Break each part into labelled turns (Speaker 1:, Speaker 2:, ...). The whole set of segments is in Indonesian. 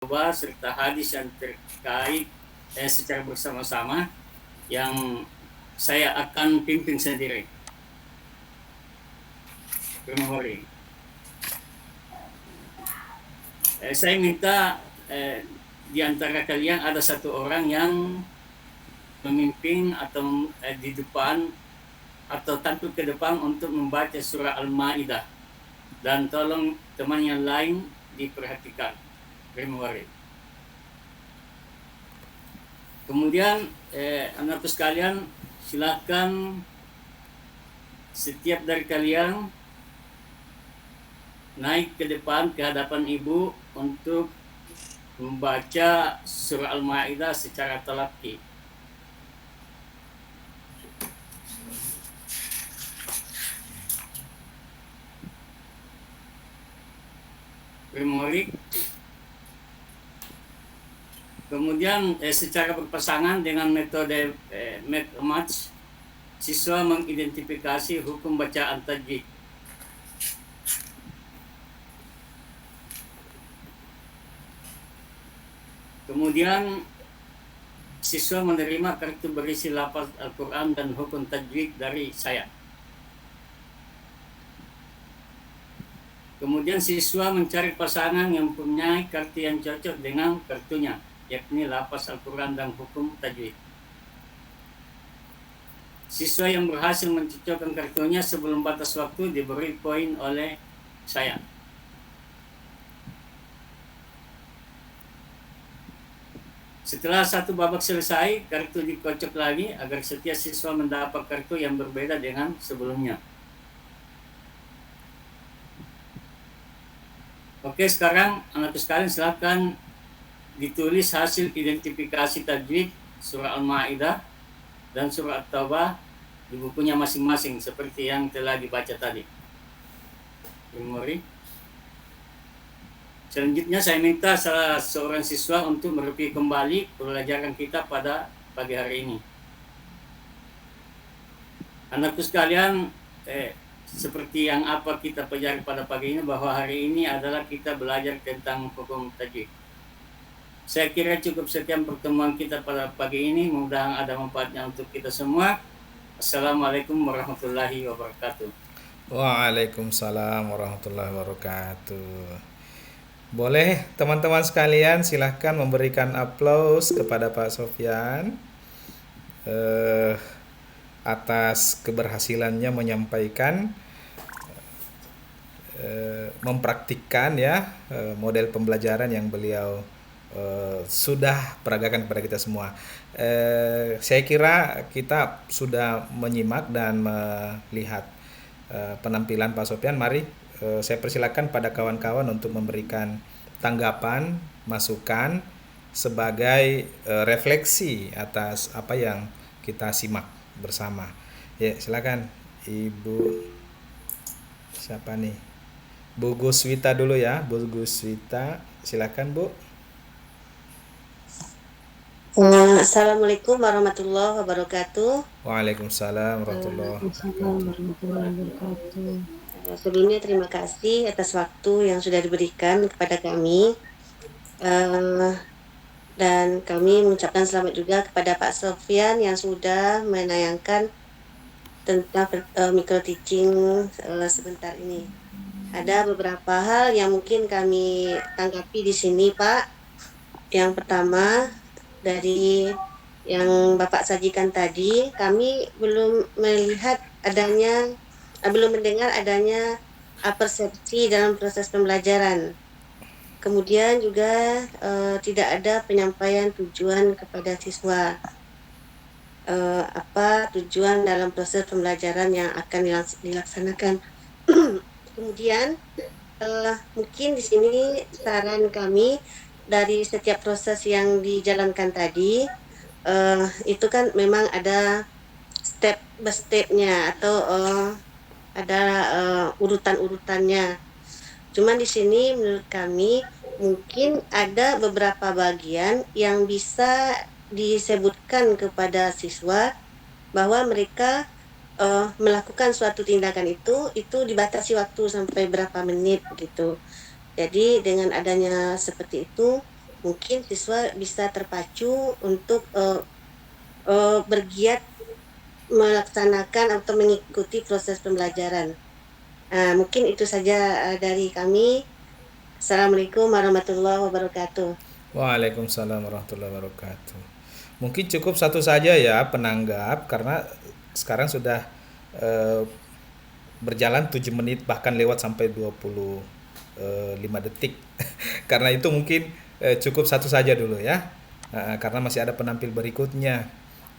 Speaker 1: serta hadis yang terkait secara bersama-sama yang saya akan pimpin sendiri. Memori. Saya minta di antara kalian ada satu orang yang memimpin atau di depan atau tampil ke depan untuk membaca surah Al-Maidah, dan tolong teman yang lain diperhatikan. Memori. Kemudian anak sekalian, silakan setiap dari kalian naik ke depan ke hadapan ibu untuk membaca surah Al-Maidah secara talaqi. Memori. Kemudian secara berpasangan dengan metode match, siswa mengidentifikasi hukum bacaan tajwid. Kemudian siswa menerima kartu berisi lafaz Al-Quran dan hukum tajwid dari saya. Kemudian siswa mencari pasangan yang punya kartu yang cocok dengan kartunya, yakni lafaz Al-Quran dan hukum tajwid. Siswa yang berhasil mencocokkan kartunya sebelum batas waktu diberi poin oleh saya. Setelah satu babak selesai, kartu dikocok lagi agar setiap siswa mendapat kartu yang berbeda dengan sebelumnya. Oke, sekarang anak sekalian silakan ditulis hasil identifikasi tajwid surah Al-Maidah dan surah At-Taubah di bukunya masing-masing seperti yang telah dibaca tadi. Memori. Selanjutnya saya minta salah seorang siswa untuk mereview kembali pelajaran kita pada pagi hari ini. Anakku sekalian, seperti yang apa kita pelajari pada pagi ini, bahwa hari ini adalah kita belajar tentang hukum tajwid. Saya kira cukup sekian pertemuan kita pada pagi ini. Mudah-mudahan ada manfaatnya untuk kita semua. Assalamualaikum warahmatullahi wabarakatuh.
Speaker 2: Waalaikumsalam warahmatullahi wabarakatuh. Boleh teman-teman sekalian silahkan memberikan aplaus kepada Pak Sofyan atas keberhasilannya menyampaikan mempraktikkan ya model pembelajaran yang beliau sudah peragakan kepada kita semua. Saya kira kita sudah menyimak dan melihat penampilan Pak Sofyan. Mari saya persilakan pada kawan-kawan untuk memberikan tanggapan, masukan sebagai refleksi atas apa yang kita simak bersama. Ya, silakan Ibu siapa nih? Bu Guswita dulu ya, Bu Guswita. Silakan, Bu.
Speaker 3: Assalamualaikum warahmatullahi wabarakatuh.
Speaker 2: Waalaikumsalam warahmatullahi
Speaker 4: Waalaikumsalam
Speaker 2: wabarakatuh.
Speaker 4: warahmatullahi wabarakatuh.
Speaker 3: Sebelumnya terima kasih atas waktu yang sudah diberikan kepada kami. Dan kami mengucapkan selamat juga kepada Pak Sofyan yang sudah menayangkan tentang micro teaching sebentar ini. Ada beberapa hal yang mungkin kami tanggapi di sini, Pak. Yang pertama, dari yang Bapak sajikan tadi, kami belum mendengar adanya persepsi dalam proses pembelajaran. Kemudian juga tidak ada penyampaian tujuan kepada siswa. Apa tujuan dalam proses pembelajaran yang akan dilaksanakan. Kemudian mungkin di sini saran kami dari setiap proses yang dijalankan tadi, itu kan memang ada step by stepnya atau ada urutan-urutannya. Cuman di sini menurut kami mungkin ada beberapa bagian yang bisa disebutkan kepada siswa bahwa mereka melakukan suatu tindakan itu dibatasi waktu sampai berapa menit gitu. Jadi dengan adanya seperti itu, mungkin siswa bisa terpacu untuk bergiat melaksanakan atau mengikuti proses pembelajaran. Mungkin itu saja dari kami. Assalamualaikum warahmatullahi wabarakatuh.
Speaker 2: Waalaikumsalam warahmatullahi wabarakatuh. Mungkin cukup satu saja ya penanggap karena sekarang sudah eh, berjalan 7 menit bahkan lewat sampai 25 detik. Karena itu mungkin cukup satu saja dulu ya. Karena masih ada penampil berikutnya.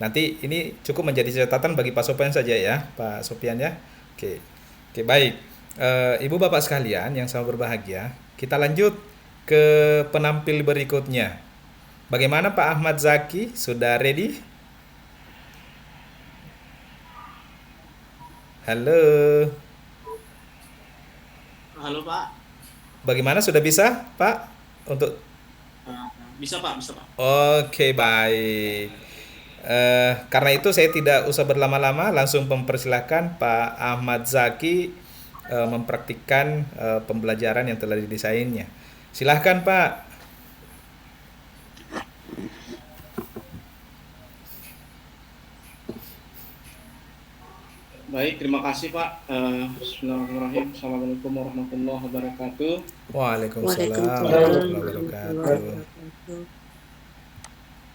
Speaker 2: Nanti ini cukup menjadi catatan bagi Pak Sopian saja ya, Pak Sopian ya. Oke. Oke, baik. Ibu Bapak sekalian yang sama berbahagia, kita lanjut ke penampil berikutnya. Bagaimana Pak Ahmad Zaki? Sudah ready? Halo.
Speaker 4: Halo Pak.
Speaker 2: Bagaimana sudah bisa, Pak? Untuk
Speaker 4: Eh, bisa Pak, bisa Pak.
Speaker 2: Oke, baik. Karena itu saya tidak usah berlama-lama, langsung mempersilahkan Pak Ahmad Zaki mempraktikkan pembelajaran yang telah didesainnya. Silahkan, Pak.
Speaker 4: Baik, terima kasih Pak. Bismillahirrahmanirrahim. Assalamualaikum warahmatullahi wabarakatuh.
Speaker 2: Waalaikumsalam
Speaker 3: Waalaikumsalam
Speaker 2: warahmatullahi
Speaker 3: warahmatullahi
Speaker 2: wabarakatuh.
Speaker 3: wabarakatuh.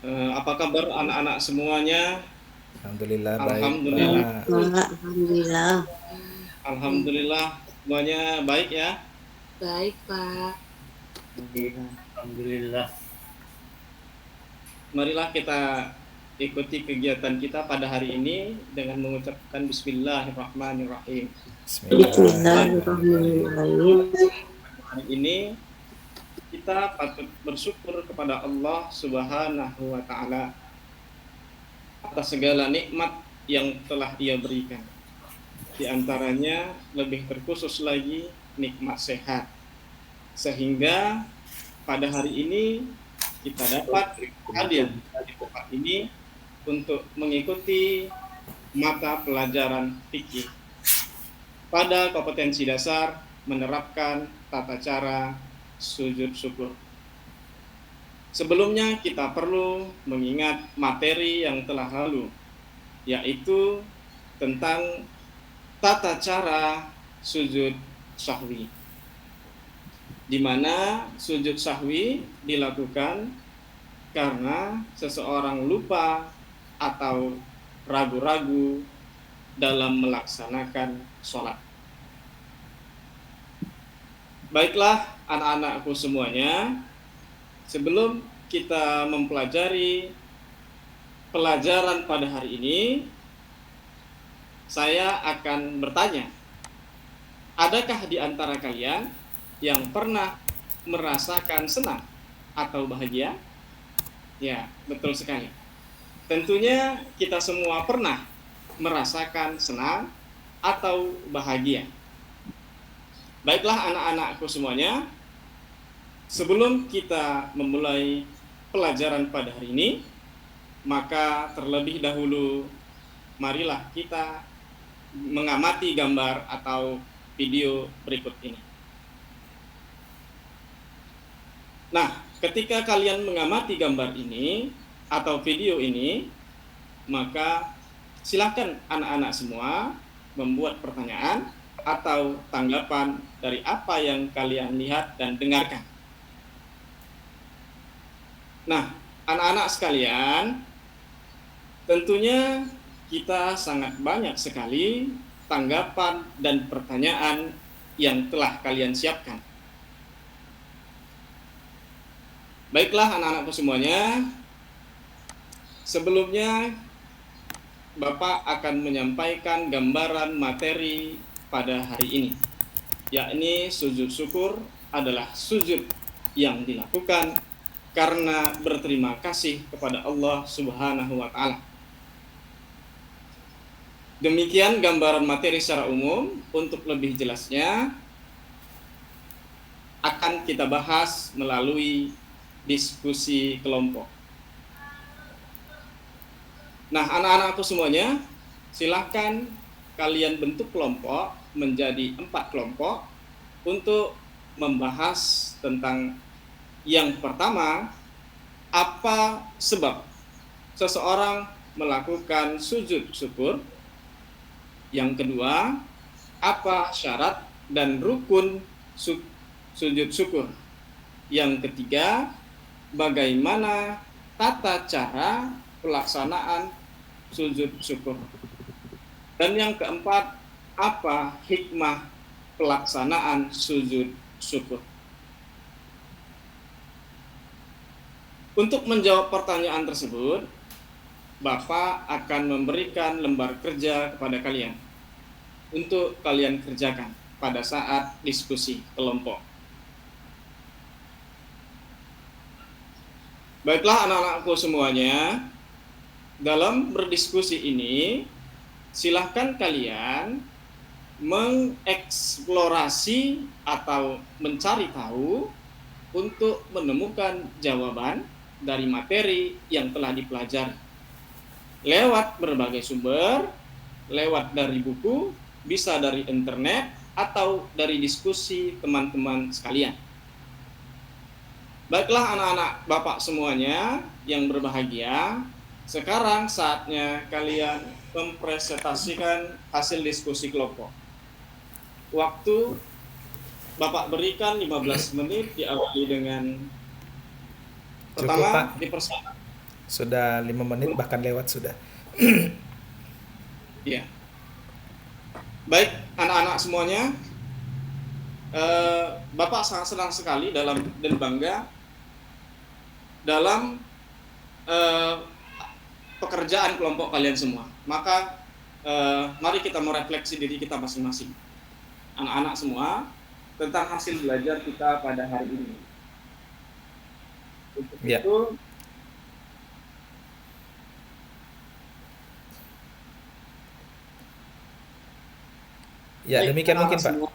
Speaker 4: Apa kabar anak-anak semuanya?
Speaker 2: Alhamdulillah baik,
Speaker 4: Alhamdulillah.
Speaker 2: Pak.
Speaker 3: Alhamdulillah.
Speaker 4: Alhamdulillah semuanya baik ya.
Speaker 5: Baik, Pak.
Speaker 1: Alhamdulillah.
Speaker 4: Marilah kita ikuti kegiatan kita pada hari ini dengan mengucapkan Bismillahirrahmanirrahim.
Speaker 3: Bismillahirrahmanirrahim.
Speaker 4: Hari ini kita patut bersyukur kepada Allah Subhanahu wa Ta'ala atas segala nikmat yang telah Ia berikan. Di antaranya lebih terkhusus lagi nikmat sehat. Sehingga pada hari ini kita dapat hadir di tempat ini untuk mengikuti mata pelajaran fikih pada kompetensi dasar menerapkan tata cara sujud syukur. Sebelumnya kita perlu mengingat materi yang telah lalu, yaitu tentang tata cara sujud sahwi, di mana sujud sahwi dilakukan karena seseorang lupa atau ragu-ragu dalam melaksanakan sholat. Baiklah anak-anakku semuanya, sebelum kita mempelajari pelajaran pada hari ini, saya akan bertanya, adakah di antara kalian yang pernah merasakan senang atau bahagia? Ya, betul sekali. Tentunya kita semua pernah merasakan senang atau bahagia. Baiklah anak-anakku semuanya, sebelum kita memulai pelajaran pada hari ini, maka terlebih dahulu marilah kita mengamati gambar atau video berikut ini. Nah, ketika kalian mengamati gambar ini atau video ini, maka silakan anak-anak semua membuat pertanyaan atau tanggapan dari apa yang kalian lihat dan dengarkan. Nah, anak-anak sekalian, tentunya kita sangat banyak sekali tanggapan dan pertanyaan yang telah kalian siapkan. Baiklah anak-anakku semuanya, sebelumnya Bapak akan menyampaikan gambaran materi pada hari ini, yakni sujud syukur adalah sujud yang dilakukan karena berterima kasih kepada Allah Subhanahu wa Ta'ala. Demikian gambaran materi secara umum. Untuk lebih jelasnya akan kita bahas melalui diskusi kelompok. Nah, anak-anakku semuanya, silakan kalian bentuk kelompok menjadi 4 kelompok untuk membahas tentang Yang pertama, apa sebab seseorang melakukan sujud syukur? Yang kedua, apa syarat dan rukun sujud syukur? Yang ketiga, bagaimana tata cara pelaksanaan sujud syukur? Dan yang keempat, apa hikmah pelaksanaan sujud syukur? Untuk menjawab pertanyaan tersebut, Bapak akan memberikan lembar kerja kepada kalian untuk kalian kerjakan pada saat diskusi kelompok. Baiklah anak-anakku semuanya, dalam berdiskusi ini, silahkan kalian mengeksplorasi atau mencari tahu untuk menemukan jawaban dari materi yang telah dipelajari. Lewat berbagai sumber, lewat dari buku, bisa dari internet, atau dari diskusi teman-teman sekalian. Baiklah anak-anak Bapak semuanya yang berbahagia, sekarang saatnya kalian mempresentasikan hasil diskusi kelompok. Waktu Bapak berikan 15 menit, diawali dengan
Speaker 2: Cukup, Pak.
Speaker 4: dipersilakan.
Speaker 2: Sudah 5 menit bahkan lewat sudah.
Speaker 4: Ya. Baik, anak-anak semuanya, Bapak sangat senang sekali dan bangga dalam pekerjaan kelompok kalian semua. Maka mari kita merefleksi diri kita masing-masing, anak-anak semua, tentang hasil belajar kita pada hari ini. Untuk
Speaker 2: Ya.
Speaker 4: itu,
Speaker 2: Ya,
Speaker 4: baik,
Speaker 2: demikian mungkin,
Speaker 4: anak-anak
Speaker 2: Pak.
Speaker 4: semua,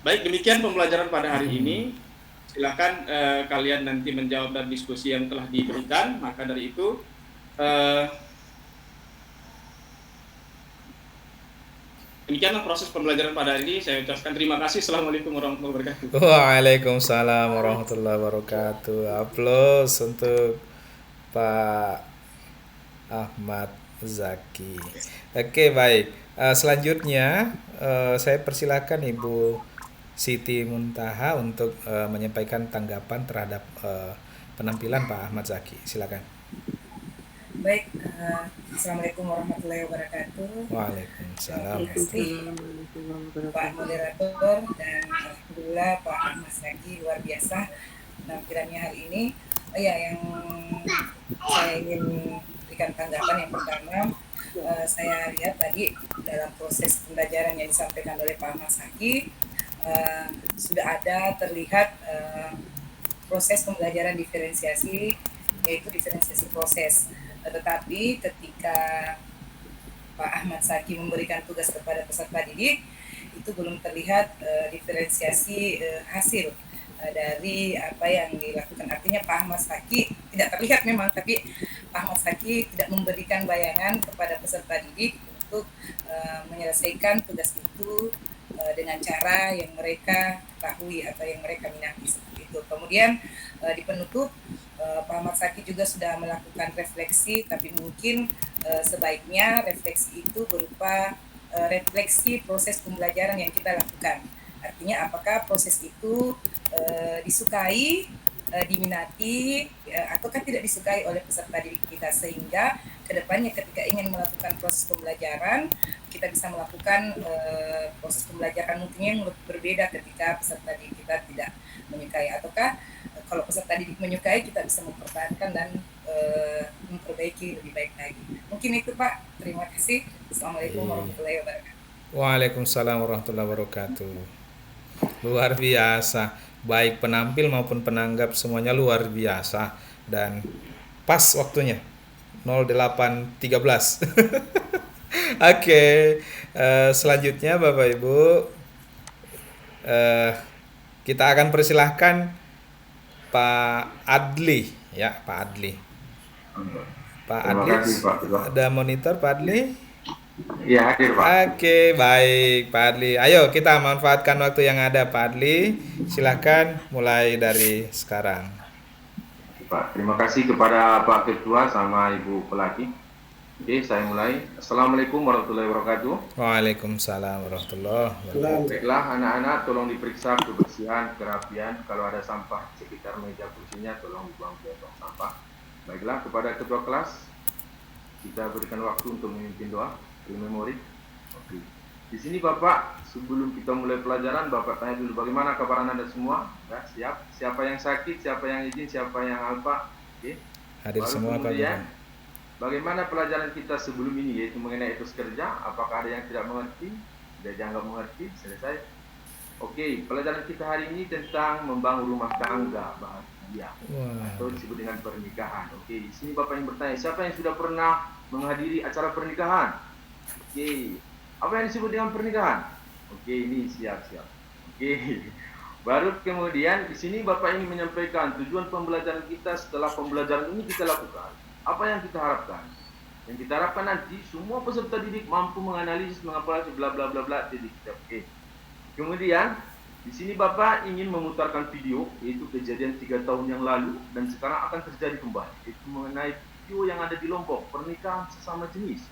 Speaker 4: baik, demikian pembelajaran pada hari ini. Silakan kalian nanti menjawab dan diskusi yang telah diberikan. Maka dari itu, demikianlah proses pembelajaran pada hari ini. Saya ucapkan terima kasih. Assalamualaikum warahmatullahi wabarakatuh.
Speaker 2: Waalaikumsalam warahmatullahi wabarakatuh. Aplaus untuk Pak Ahmad Zaki. Oke, baik. Selanjutnya saya persilakan Ibu Siti Muntaha untuk menyampaikan tanggapan terhadap penampilan Pak Ahmad Zaki. Silakan.
Speaker 6: Baik, Assalamualaikum warahmatullahi wabarakatuh.
Speaker 2: Waalaikumsalam.
Speaker 6: Terima kasih Pak Moderator, dan alhamdulillah Pak Ahmad Zaki luar biasa penampilannya hari ini. Yang saya ingin berikan tanggapan yang pertama, saya lihat tadi dalam proses pembelajaran yang disampaikan oleh Pak Ahmad Zaki, sudah ada terlihat proses pembelajaran diferensiasi, yaitu diferensiasi proses. Tetapi ketika Pak Ahmad Zaki memberikan tugas kepada peserta didik, itu belum terlihat diferensiasi hasil dari apa yang dilakukan. Artinya Pak Ahmad Zaki tidak terlihat memang, tapi Pak Ahmad Zaki tidak memberikan bayangan kepada peserta didik untuk menyelesaikan tugas itu dengan cara yang mereka ketahui atau yang mereka minati, seperti itu. Kemudian di penutup, Pak Ahmad Zaki juga sudah melakukan refleksi, tapi mungkin sebaiknya refleksi itu berupa refleksi proses pembelajaran yang kita lakukan. Artinya apakah proses itu disukai, diminati, ataukah tidak disukai oleh peserta didik kita, sehingga kedepannya ketika ingin melakukan proses pembelajaran, kita bisa melakukan proses pembelajaran mungkin yang berbeda ketika peserta didik kita tidak menyukai, ataukah kalau peserta didik menyukai, kita bisa mempertahankan dan memperbaiki lebih baik lagi. Mungkin itu, Pak. Terima kasih. Assalamualaikum warahmatullahi wabarakatuh.
Speaker 2: Waalaikumsalam warahmatullahi wabarakatuh. Luar biasa. Baik penampil maupun penanggap semuanya luar biasa. Dan pas waktunya. 08.13. Oke. Selanjutnya Bapak Ibu, kita akan persilahkan Pak Adli, ya Pak Adli. Pak
Speaker 7: Terima
Speaker 2: Adli,
Speaker 7: kasih, Pak.
Speaker 2: ada monitor Pak Adli?
Speaker 7: Iya, hadir, Pak.
Speaker 2: Oke, baik Pak Adli. Ayo kita manfaatkan waktu yang ada Pak Adli. Silakan mulai dari sekarang.
Speaker 7: Pak, terima kasih kepada Pak Ketua sama Ibu Pelaki. Oke, saya mulai. Assalamualaikum warahmatullahi wabarakatuh.
Speaker 2: Waalaikumsalam warahmatullahi wabarakatuh.
Speaker 7: Baiklah, anak-anak tolong diperiksa kebersihan, kerapian. Kalau ada sampah sekitar meja kursinya, tolong dibuang ke tong sampah. Baiklah, kepada Ketua kelas, kita berikan waktu untuk memimpin doa, memori. Oke. Di sini Bapak, sebelum kita mulai pelajaran, Bapak tanya dulu bagaimana kabar Anda semua? Ya, siap. Siapa yang sakit, siapa yang izin, siapa yang alfa? Oke.
Speaker 2: Hadir
Speaker 7: Baru
Speaker 2: semua Pak
Speaker 7: kemudian,
Speaker 2: Guru.
Speaker 7: bagaimana pelajaran kita sebelum ini, yaitu mengenai etos kerja? Apakah ada yang tidak mengerti? Tidak dianggap mengerti? Selesai. Oke, pelajaran kita hari ini tentang membangun rumah tangga bahagia atau disebut dengan pernikahan. Oke, di sini Bapak yang bertanya, siapa yang sudah pernah menghadiri acara pernikahan? Oke, apa yang disebut dengan pernikahan? Oke, ini siap-siap. Oke, baru kemudian di sini Bapak ingin menyampaikan tujuan pembelajaran kita setelah pembelajaran ini kita lakukan. Apa yang kita harapkan? Yang kita harapkan nanti semua peserta didik mampu menganalisis, mengevaluasi, bla bla bla bla. Oke. Kemudian di sini Bapak ingin memutarkan video, yaitu kejadian 3 tahun yang lalu dan sekarang akan terjadi kembali, yaitu mengenai video yang ada di Lombok, pernikahan sesama jenis.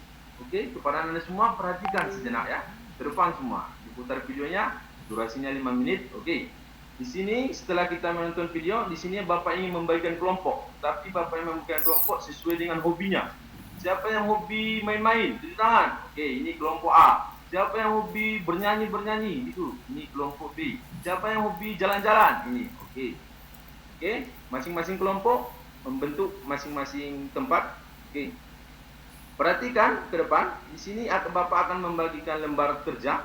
Speaker 7: Oke, kepada Anda semua perhatikan sejenak ya, ke depan semua. Diputar videonya, durasinya 5 menit. Oke. Di sini setelah kita menonton video, di sini Bapak ingin membagikan kelompok, tapi Bapak ingin membagikan kelompok sesuai dengan hobinya. Siapa yang hobi main-main? Tunjuk tangan. Oke, ini kelompok A. Siapa yang hobi bernyanyi? Itu, ini kelompok B. Siapa yang hobi jalan-jalan? Ini, oke. Oke, masing-masing kelompok membentuk masing-masing tempat. Oke. Perhatikan ke depan. Di sini Bapak akan membagikan lembar kerja.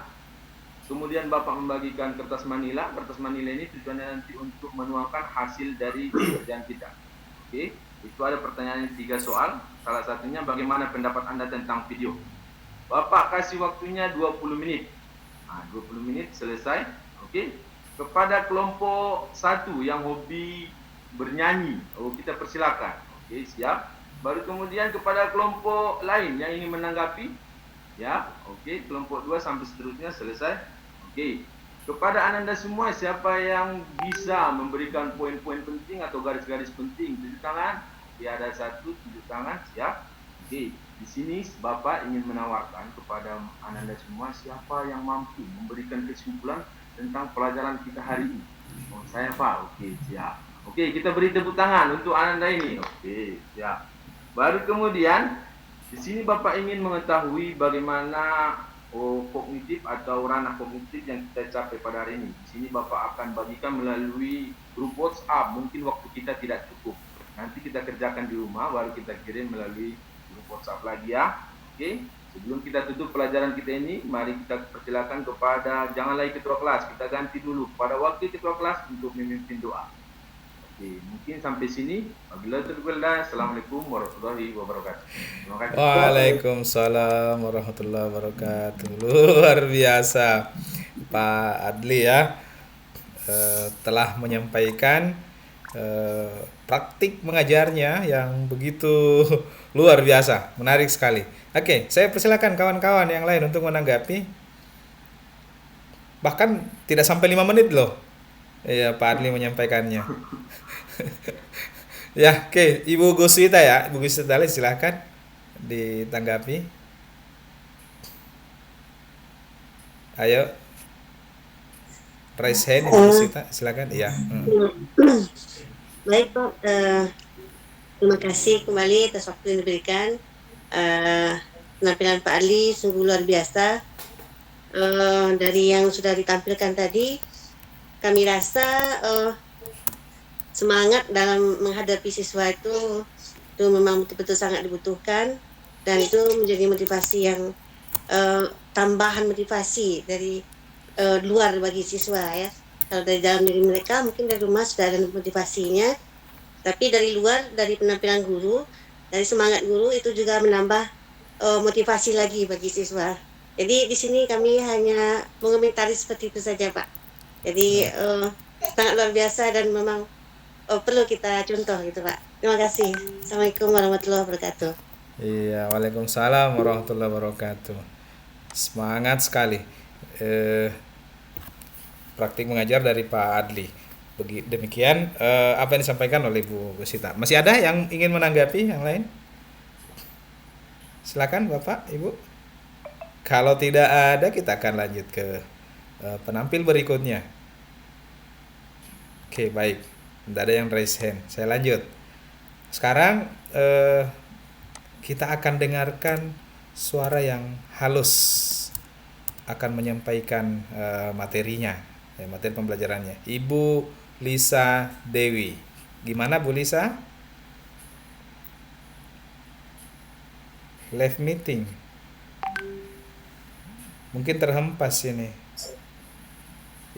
Speaker 7: Kemudian Bapak membagikan kertas manila. Kertas manila ini tujuannya nanti untuk menuangkan hasil dari pekerjaan kita. Oke, itu ada pertanyaan 3 soal. Salah satunya bagaimana pendapat Anda tentang video. Bapak kasih waktunya 20 menit. Nah, 20 menit selesai. Oke. Kepada kelompok 1 yang hobi bernyanyi, kita persilakan. Oke, siap. Baru kemudian kepada kelompok lain yang ingin menanggapi, ya. Oke, kelompok 2 sampai seterusnya selesai. Oke. Kepada Anda semua, siapa yang bisa memberikan poin-poin penting atau garis-garis penting? Tunjuk tangan. Oke, ada 1 tunjuk tangan, siap. Oke. Di sini Bapak ingin menawarkan kepada Anda semua siapa yang mampu memberikan kesimpulan tentang pelajaran kita hari ini. Oh, saya Pak. Oke, siap. Oke, kita beri tepuk tangan untuk Anda ini. Oke, siap. Baru kemudian di sini Bapak ingin mengetahui bagaimana kognitif atau ranah kognitif yang kita capai pada hari ini. Di sini Bapak akan bagikan melalui grup WhatsApp. Mungkin waktu kita tidak cukup. Nanti kita kerjakan di rumah, baru kita kirim melalui WhatsApp lagi ya. Oke, sebelum kita tutup pelajaran kita ini, mari kita persilakan kepada jangan lagi ketua kelas, kita ganti dulu pada waktu ketua kelas untuk memimpin doa. Oke, mungkin sampai sini. Assalamualaikum warahmatullahi wabarakatuh. Terima kasih.
Speaker 2: Waalaikumsalam warahmatullahi wabarakatuh. Luar biasa Pak Adli ya, telah menyampaikan praktik mengajarnya yang begitu luar biasa, menarik sekali. Oke, saya persilakan kawan-kawan yang lain untuk menanggapi. Bahkan tidak sampai 5 menit loh. Iya, Pak Adli menyampaikannya. Ya, oke, Ibu Guswita ya, Ibu Guswita silakan ditanggapi. Ayo, raise hand Ibu Guswita, silakan. Iya.
Speaker 3: Baik Pak, terima kasih kembali atas waktu yang diberikan. Penampilan Pak Ali sungguh luar biasa. Dari yang sudah ditampilkan tadi, kami rasa semangat dalam menghadapi siswa itu memang betul-betul sangat dibutuhkan, dan itu menjadi motivasi yang tambahan motivasi dari luar bagi siswa ya. Kalau dari dalam diri mereka mungkin dari rumah sudah ada motivasinya, tapi dari luar, dari penampilan guru, dari semangat guru itu juga menambah motivasi lagi bagi siswa. Jadi di sini kami hanya mengomentari seperti itu saja Pak. Jadi sangat luar biasa dan memang perlu kita contoh gitu Pak. Terima kasih. Assalamualaikum warahmatullahi wabarakatuh.
Speaker 2: Iya, Waalaikumsalam warahmatullahi wabarakatuh. Semangat sekali. Eh, Praktik mengajar dari Pak Adli. Demikian apa yang disampaikan oleh Bu Gusita. Masih ada yang ingin menanggapi yang lain? Silakan Bapak, Ibu. Kalau tidak ada, kita akan lanjut ke penampil berikutnya. Oke, baik. Tidak ada yang raise hand. Saya lanjut. Sekarang kita akan dengarkan suara yang halus akan menyampaikan materinya, materi pembelajarannya. Ibu Lisa Dewi. Gimana Bu Lisa? Live meeting. Mungkin terhempas ini.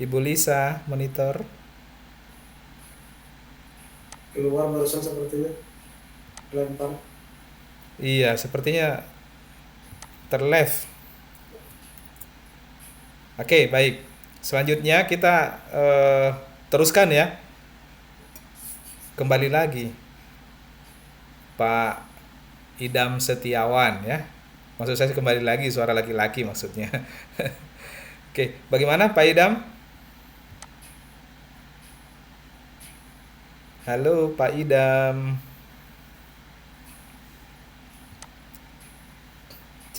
Speaker 2: Ibu Lisa, monitor.
Speaker 8: Keluar barusan sepertinya lempar.
Speaker 2: Iya, sepertinya terleft. Oke, baik. Selanjutnya kita teruskan ya. Kembali lagi Pak Idam Setiawan ya. Maksud saya kembali lagi suara laki-laki maksudnya. Oke, bagaimana Pak Idam? Halo Pak Idam.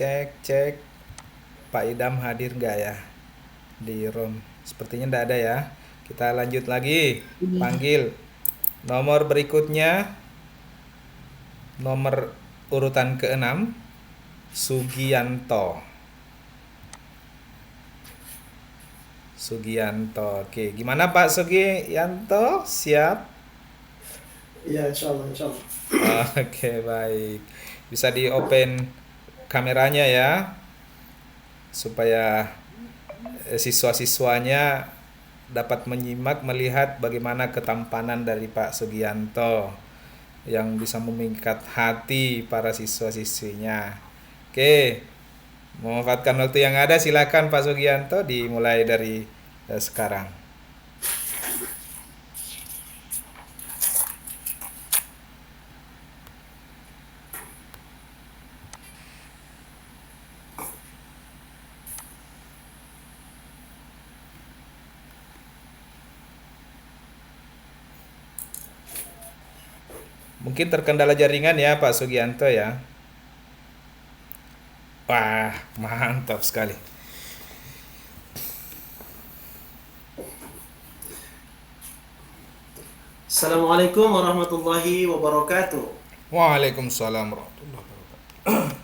Speaker 2: Cek. Pak Idam hadir nggak ya di room? Sepertinya nggak ada ya. Kita lanjut lagi. Panggil nomor berikutnya. Nomor urutan ke-6 Sugianto. Oke, gimana Pak Sugianto? Siap?
Speaker 8: Iya, insya Allah.
Speaker 2: Oke, baik. Bisa di open kameranya ya, supaya siswa-siswanya dapat menyimak, melihat bagaimana ketampanan dari Pak Sugianto yang bisa memikat hati para siswa-siswinya. Oke, memanfaatkan waktu yang ada, silakan Pak Sugianto, dimulai dari sekarang. Mungkin terkendala jaringan ya Pak Sugianto ya. Wah, mantap sekali.
Speaker 8: Assalamualaikum warahmatullahi wabarakatuh.
Speaker 2: Waalaikumsalam warahmatullahi wabarakatuh.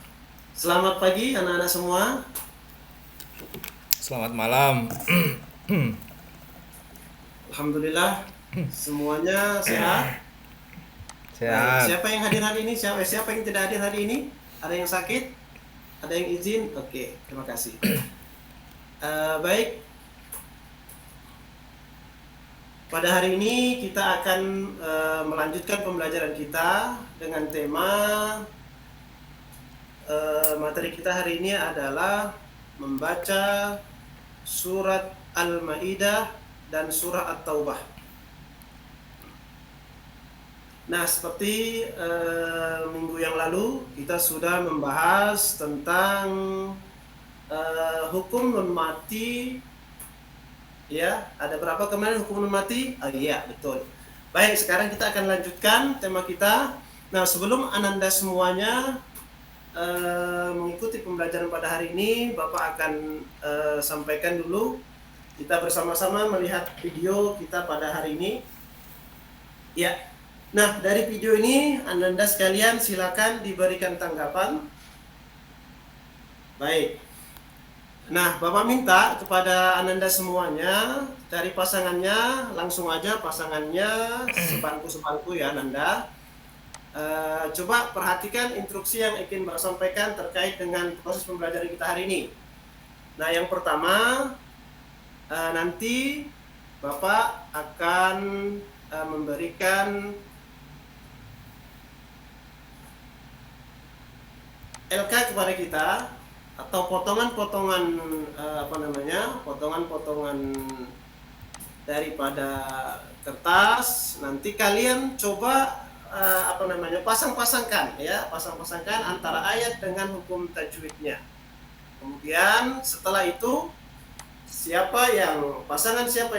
Speaker 8: Selamat pagi anak-anak semua.
Speaker 2: Selamat malam.
Speaker 8: Alhamdulillah semuanya sehat.
Speaker 2: Sehat.
Speaker 8: Siapa yang hadir hari ini? Siapa yang tidak hadir hari ini? Ada yang sakit? Ada yang izin? Oke, terima kasih. Baik. Pada hari ini kita akan melanjutkan pembelajaran kita dengan tema materi kita hari ini adalah membaca surat Al-Maidah dan surah At-Taubah. Nah, seperti minggu yang lalu kita sudah membahas tentang hukum non mati. Ya, ada berapa kemarin hukum non mati? Oh iya, betul. Baik, sekarang kita akan lanjutkan tema kita. Nah, sebelum Ananda semuanya mengikuti pembelajaran pada hari ini, Bapak akan sampaikan dulu. Kita bersama-sama melihat video kita pada hari ini. Ya. Nah, dari video ini Ananda sekalian silakan diberikan tanggapan. Baik. Nah, Bapak minta kepada Ananda semuanya cari pasangannya, langsung aja pasangannya sebangku-sebangku ya Ananda. Coba perhatikan instruksi yang ingin Bapak sampaikan terkait dengan proses pembelajaran kita hari ini. Nah, yang pertama, nanti Bapak akan memberikan LK kepada kita atau potongan-potongan potongan-potongan daripada kertas. Nanti kalian coba pasang-pasangkan ya, pasang-pasangkan antara ayat dengan hukum tajwidnya. Kemudian setelah itu siapa yang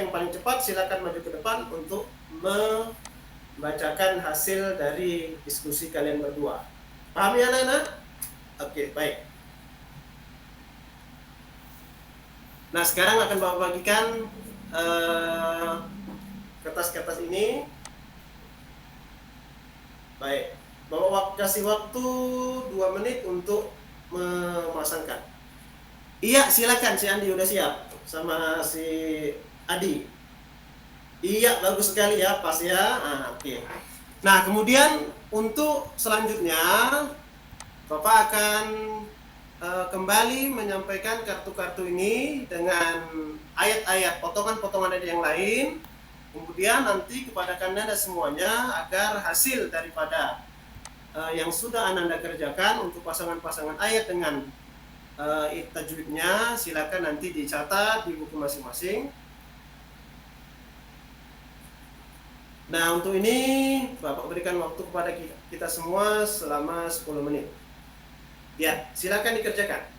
Speaker 8: paling cepat silakan maju ke depan untuk membacakan hasil dari diskusi kalian berdua. Paham ya anak-anak? Oke, baik. Nah, sekarang akan Bapak bagikan kertas-kertas ini. Baik, Bapak kasih waktu 2 menit untuk memasangkan. Iya, silakan si Andi udah siap sama si Adi. Iya, bagus sekali ya, pas ya. Oke. Nah, kemudian untuk selanjutnya Bapak akan kembali menyampaikan kartu-kartu ini dengan ayat-ayat, potongan-potongan ayat yang lain. Kemudian nanti kepada Anda semuanya agar hasil daripada yang sudah Anda kerjakan untuk pasangan-pasangan ayat dengan tajwidnya silakan nanti dicatat di buku masing-masing. Nah, untuk ini Bapak berikan waktu kepada kita semua selama 10 menit. Ya, silakan dikerjakan.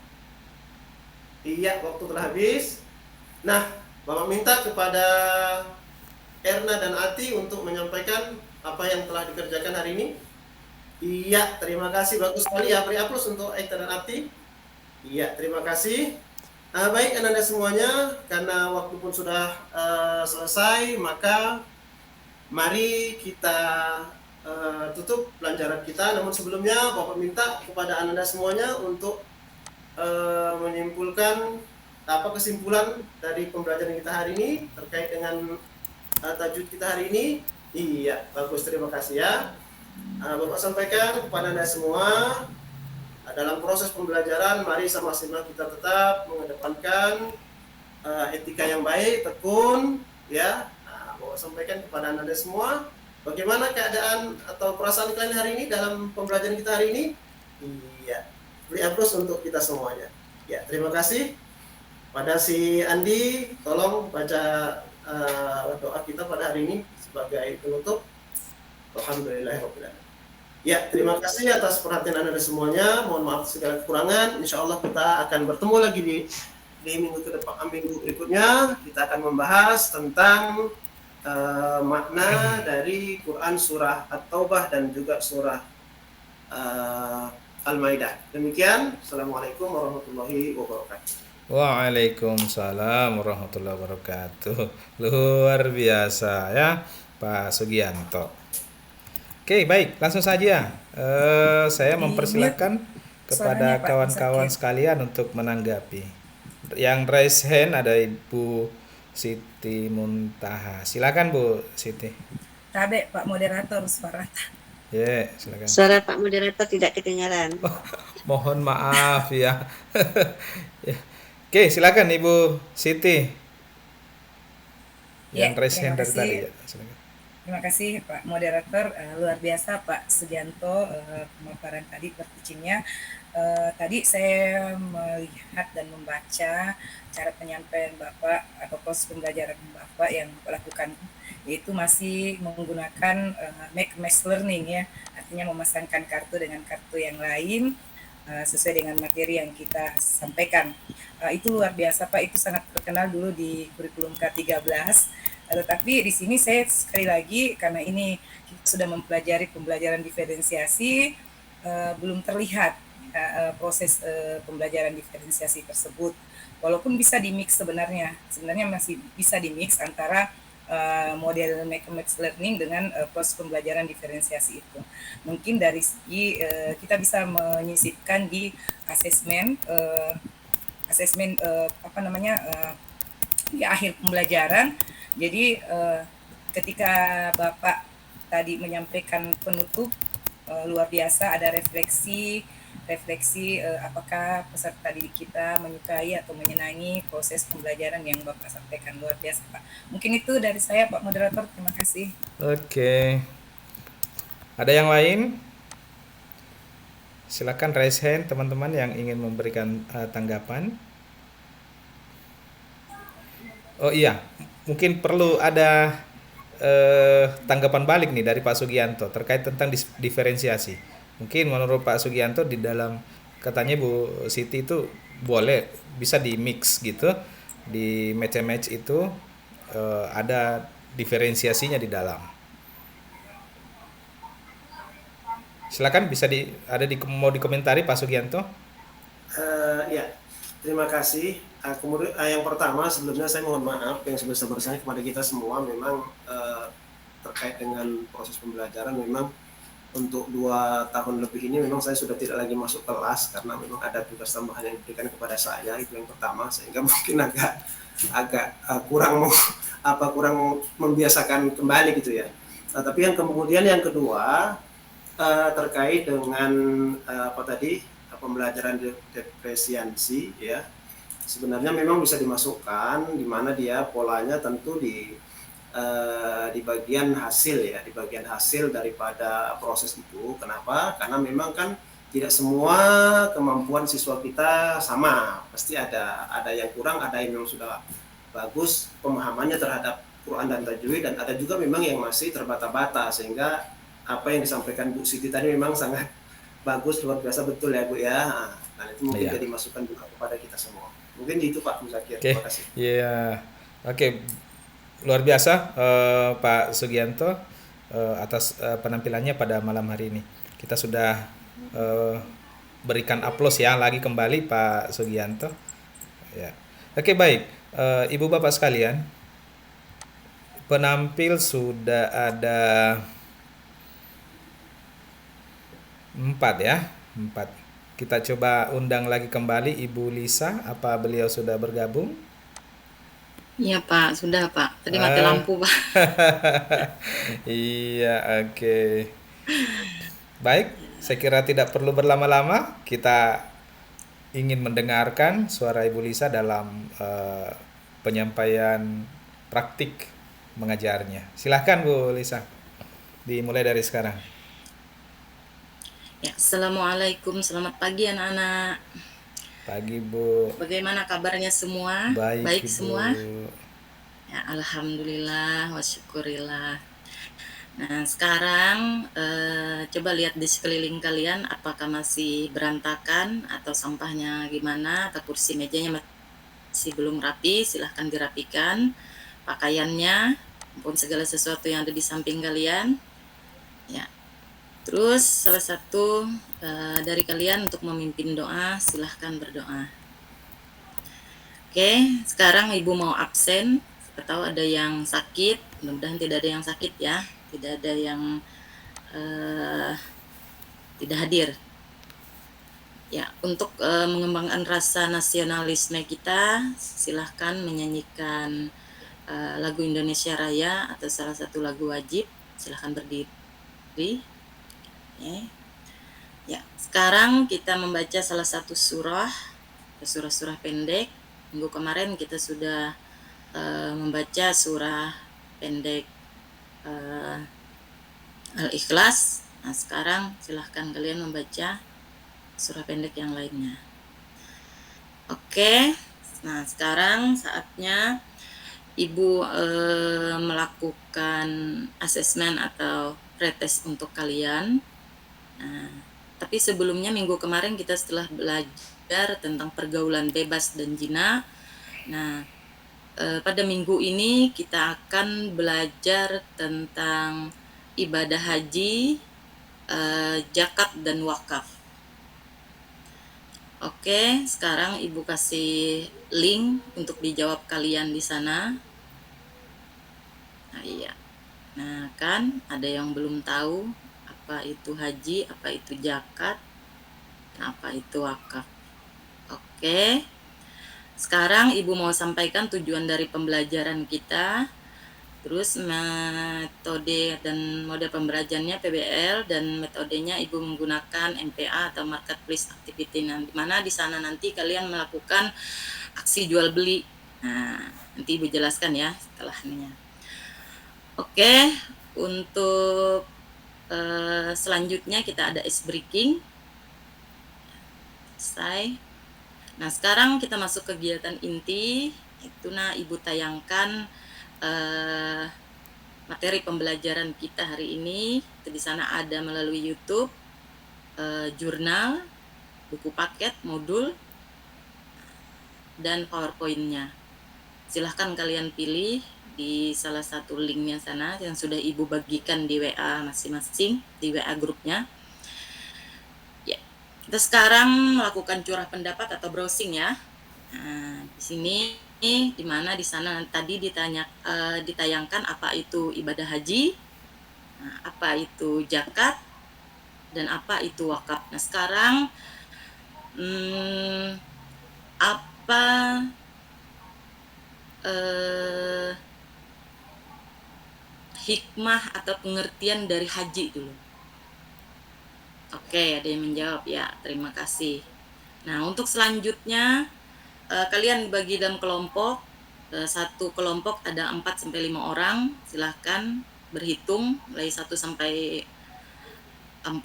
Speaker 8: Iya, waktu telah habis. Nah, Bapak minta kepada Erna dan Ati untuk menyampaikan apa yang telah dikerjakan hari ini. Iya, terima kasih, bagus sekali ya. Beri aplaus untuk Erna dan Ati. Iya, terima kasih. Baik, Anda semuanya, karena waktu pun sudah selesai, maka mari kita tutup pelajaran kita. Namun sebelumnya, Bapak minta kepada Anda semuanya untuk menyimpulkan apa kesimpulan dari pembelajaran kita hari ini terkait dengan tajwid kita hari ini. Iya, bagus, terima kasih ya. Bapak sampaikan kepada Anda semua, dalam proses pembelajaran mari sama-sama kita tetap mengedepankan etika yang baik, tekun ya. Bapak sampaikan kepada Anda semua, bagaimana keadaan atau perasaan kalian hari ini dalam pembelajaran kita hari ini? Iya, beri aplaus untuk kita semuanya. Ya, terima kasih. Pada si Andi, tolong baca doa kita pada hari ini sebagai penutup. Alhamdulillahirrahmanirrahim. Ya, terima kasih atas perhatian Anda semuanya. Mohon maaf segala kekurangan. Insya Allah kita akan bertemu lagi di minggu berikutnya. Kita akan membahas tentang makna dari Quran surah At-Taubah dan juga surah Al-Maidah. Demikian. Assalamualaikum warahmatullahi wabarakatuh.
Speaker 2: Waalaikumsalam warahmatullahi wabarakatuh. Luar biasa ya Pak Sugianto. Oke, baik, langsung saja. Saya mempersilakan kepada kawan-kawan sekalian untuk menanggapi. Yang raise hand ada Ibu Siti Muntaha. Silakan Bu Siti.
Speaker 6: Tabe Pak Moderator suara.
Speaker 2: Ya, silakan.
Speaker 3: Suara Pak Moderator tidak kedengaran.
Speaker 2: Mohon maaf ya. Oke, silakan Ibu Siti. Yang raise hand dari tadi ya. Silakan.
Speaker 6: Terima kasih Pak Moderator, luar biasa Pak Sugianto pemaparan tadi berpikirnya. Tadi saya melihat dan membaca cara penyampaian Bapak atau proses pembelajaran Bapak yang Bapak lakukan, yaitu masih menggunakan make mass learning ya, artinya memasangkan kartu dengan kartu yang lain sesuai dengan materi yang kita sampaikan. Itu luar biasa Pak, itu sangat terkenal dulu di kurikulum K13. Tetapi di sini saya sekali lagi, karena ini kita sudah mempelajari pembelajaran diferensiasi, belum terlihat proses pembelajaran diferensiasi tersebut. Walaupun bisa di-mix sebenarnya masih bisa di-mix antara model mathematics learning dengan proses pembelajaran diferensiasi itu. Mungkin dari segi kita bisa menyisipkan di asesmen di akhir pembelajaran. Jadi ketika Bapak tadi menyampaikan penutup, luar biasa, ada refleksi apakah peserta didik kita menyukai atau menyenangi proses pembelajaran yang Bapak sampaikan. Luar biasa Pak. Mungkin itu dari saya Pak Moderator, terima kasih.
Speaker 2: Oke. Ada yang lain? Silakan raise hand teman-teman yang ingin memberikan tanggapan. Oh iya, mungkin perlu ada tanggapan balik nih dari Pak Sugianto terkait tentang diferensiasi. Mungkin menurut Pak Sugianto di dalam katanya Bu Siti itu boleh bisa di mix gitu, di match itu ada diferensiasinya di dalam. Silakan bisa mau dikomentari Pak Sugianto.
Speaker 8: Ya, terima kasih. Kemudian yang pertama sebelumnya saya mohon maaf yang sebesar-besarnya kepada kita semua. Memang terkait dengan proses pembelajaran, memang untuk 2 tahun lebih ini memang saya sudah tidak lagi masuk kelas karena memang ada tugas tambahan yang diberikan kepada saya, itu yang pertama, sehingga mungkin agak kurang membiasakan kembali gitu ya. Tapi yang kemudian yang kedua terkait dengan pembelajaran diferensiasi ya, sebenarnya memang bisa dimasukkan di mana dia polanya tentu di bagian hasil ya, di bagian hasil daripada proses itu. Kenapa? Karena memang kan tidak semua kemampuan siswa kita sama, pasti ada yang kurang, ada yang memang sudah bagus pemahamannya terhadap Quran dan tajwid, dan ada juga memang yang masih terbata-bata, sehingga apa yang disampaikan Bu Siti tadi memang sangat bagus, luar biasa, betul ya Bu ya. Nah itu mungkin jadi masukan juga kepada kita semua. Mungkin itu Pak Muzakir. Terima kasih.
Speaker 2: Iya. Oke. Luar biasa Pak Sugianto atas penampilannya pada malam hari ini. Kita sudah berikan aplaus ya lagi kembali Pak Sugianto. Ya. Oke, baik. Ibu Bapak sekalian, penampil sudah ada 4 ya. 4. Kita coba undang lagi kembali Ibu Lisa. Apa beliau sudah bergabung?
Speaker 5: Iya Pak, sudah Pak. Tadi mati lampu Pak.
Speaker 2: Iya, oke. Baik, saya kira tidak perlu berlama-lama. Kita ingin mendengarkan suara Ibu Lisa dalam penyampaian praktik mengajarnya. Silahkan Bu Lisa, dimulai dari sekarang.
Speaker 5: Ya, Assalamualaikum, selamat pagi anak-anak.
Speaker 2: Pagi Bu.
Speaker 5: Bagaimana kabarnya semua?
Speaker 2: Baik Ibu.
Speaker 5: Semua? Ya, alhamdulillah, wa syukurillah. Nah, sekarang coba lihat di sekeliling kalian, apakah masih berantakan atau sampahnya gimana, atau kursi mejanya masih belum rapi. Silahkan dirapikan pakaiannya maupun segala sesuatu yang ada di samping kalian. Ya. Terus salah satu dari kalian untuk memimpin doa, silahkan berdoa. Oke, sekarang Ibu mau absen. Siapa tahu ada yang sakit, mudah-mudahan tidak ada yang sakit ya, tidak ada yang tidak hadir. Ya, untuk mengembangkan rasa nasionalisme kita, silahkan menyanyikan lagu Indonesia Raya atau salah satu lagu wajib. Silahkan berdiri. Ya, sekarang kita membaca salah satu surah pendek. Minggu kemarin kita sudah membaca surah pendek Al-Ikhlas. Nah, sekarang silahkan kalian membaca surah pendek yang lainnya. Oke, nah sekarang saatnya Ibu melakukan asesmen atau pretest untuk kalian. Nah, tapi sebelumnya minggu kemarin kita setelah belajar tentang pergaulan bebas dan jina. Nah, pada minggu ini kita akan belajar tentang ibadah haji, zakat dan wakaf. Oke, sekarang Ibu kasih link untuk dijawab kalian di sana. Nah, iya. Nah, kan ada yang belum tahu apa itu haji, apa itu zakat, apa itu wakaf. Oke. Sekarang Ibu mau sampaikan tujuan dari pembelajaran kita, terus metode dan mode pembelajarannya PBL, dan metodenya Ibu menggunakan MPA atau Marketplace Activity, di mana di sana nanti kalian melakukan aksi jual beli. Nah, nanti Ibu jelaskan ya setelahnya. Oke, untuk selanjutnya kita ada ice breaking. Selesai. Nah, sekarang kita masuk kegiatan inti. Itu Ibu tayangkan materi pembelajaran kita hari ini. Di sana ada melalui YouTube, jurnal, buku paket, modul, dan PowerPoint-nya. Silahkan kalian pilih di salah satu linknya sana yang sudah Ibu bagikan di WA masing-masing, di WA grupnya. Ya, kita sekarang melakukan curah pendapat atau browsing ya. Nah, di sini di mana di sana tadi ditayangkan apa itu ibadah haji, apa itu zakat, dan apa itu wakaf. Nah sekarang apa hikmah atau pengertian dari haji dulu? Oke, ada yang menjawab ya, terima kasih. Nah untuk selanjutnya kalian dibagi dalam kelompok. Satu kelompok ada 4-5 orang. Silahkan berhitung mulai 1 sampai 4.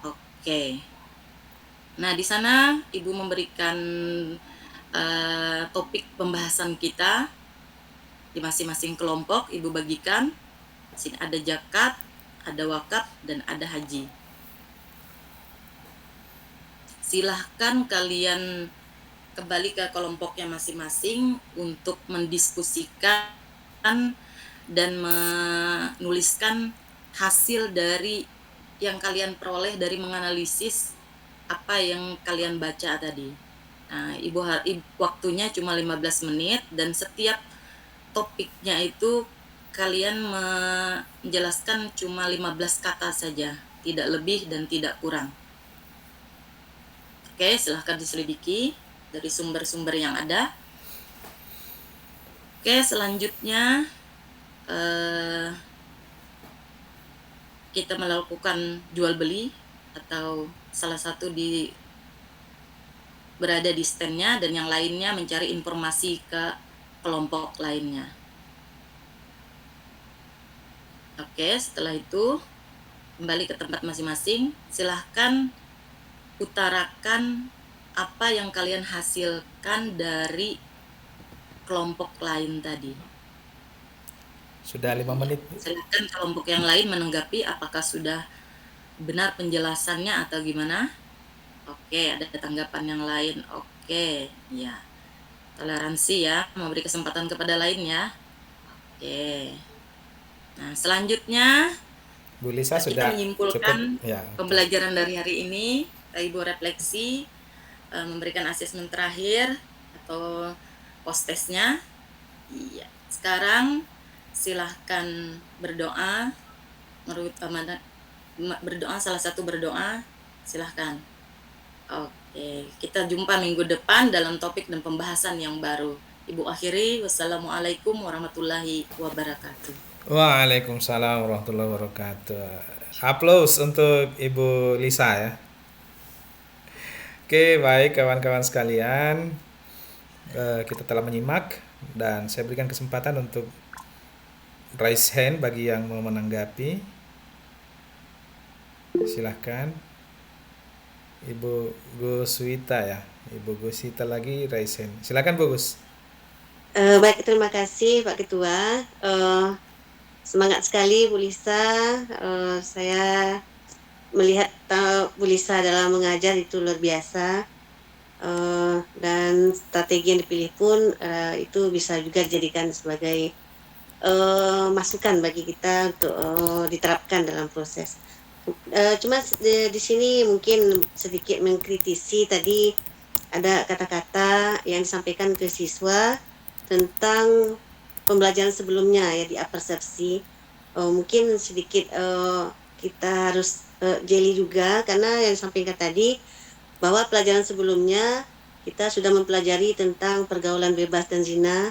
Speaker 5: Oke. Nah, di sana Ibu memberikan topik pembahasan kita di masing-masing kelompok. Ibu bagikan. Di sini ada zakat, ada wakaf, dan ada haji. Silahkan kalian kembali ke kelompoknya masing-masing untuk mendiskusikan dan menuliskan hasil dari yang kalian peroleh dari menganalisis apa yang kalian baca tadi. Nah, Ibu waktunya cuma 15 menit dan setiap topiknya itu kalian menjelaskan cuma 15 kata saja, tidak lebih dan tidak kurang. Oke, silahkan diselidiki dari sumber-sumber yang ada. Oke, selanjutnya kita melakukan jual beli atau salah satu berada di standnya dan yang lainnya mencari informasi ke kelompok lainnya. Oke, setelah itu kembali ke tempat masing-masing. Silahkan utarakan apa yang kalian hasilkan dari kelompok lain tadi.
Speaker 2: Sudah 5 menit.
Speaker 5: Silakan kelompok yang lain menanggapi apakah sudah benar penjelasannya atau gimana. Oke, ada tanggapan yang lain. Oke, ya. Toleransi ya, memberi kesempatan kepada lain ya. Oke. Nah, selanjutnya
Speaker 2: Bu Lisa
Speaker 5: kita
Speaker 2: sudah
Speaker 5: menyimpulkan
Speaker 2: cukup ya.
Speaker 5: pembelajaran dari hari ini. Ibu refleksi, memberikan asesmen terakhir atau post testnya. Iya. Sekarang silahkan berdoa, salah satu berdoa, silahkan. Oke, kita jumpa minggu depan dalam topik dan pembahasan yang baru. Ibu akhiri, wassalamualaikum warahmatullahi wabarakatuh.
Speaker 2: Waalaikumsalam warahmatullahi wabarakatuh. Aplaus untuk Ibu Lisa ya. Oke, baik kawan-kawan sekalian, kita telah menyimak dan saya berikan kesempatan untuk raise hand bagi yang mau menanggapi. Silahkan. Ibu Guswita ya, Ibu Guswita lagi raise hand. Silahkan Bu Gus.
Speaker 3: Baik, terima kasih Pak Ketua. Semangat sekali Bu Lisa. Saya melihat Bu Lisa dalam mengajar itu luar biasa. Dan strategi yang dipilih pun itu bisa juga dijadikan sebagai masukan bagi kita untuk diterapkan dalam proses. Cuma di sini mungkin sedikit mengkritisi tadi ada kata-kata yang disampaikan ke siswa tentang pembelajaran sebelumnya ya di apersepsi. Mungkin sedikit kita harus jeli juga karena yang disampaikan tadi bahwa pelajaran sebelumnya kita sudah mempelajari tentang pergaulan bebas dan zina.